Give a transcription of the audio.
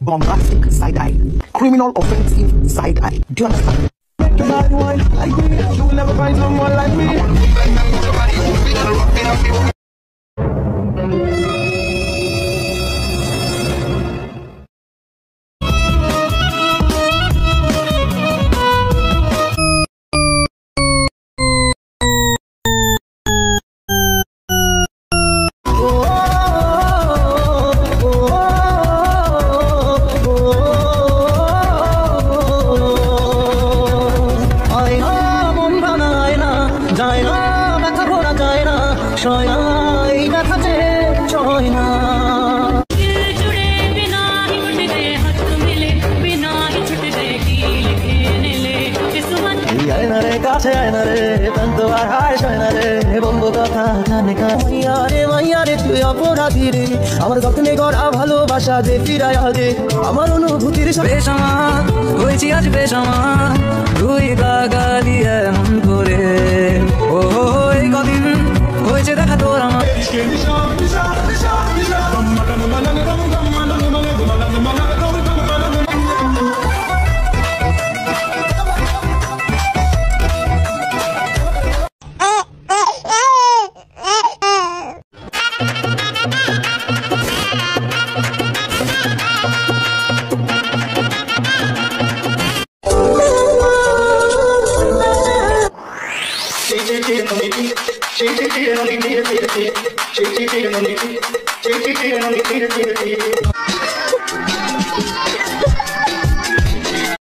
bombastic side eye, criminal offensive side eye. Do you understand? Bad boy like me, you will never find someone like me. আমার যত্নে করা ভালোবাসা যে ফিরায় দে আমার অনুভূতির বেশামা হয়েছি আজ বেশামা তুই গাগালি এমন করে ও এই কদিন হয়েছে দেখা তোর আমার She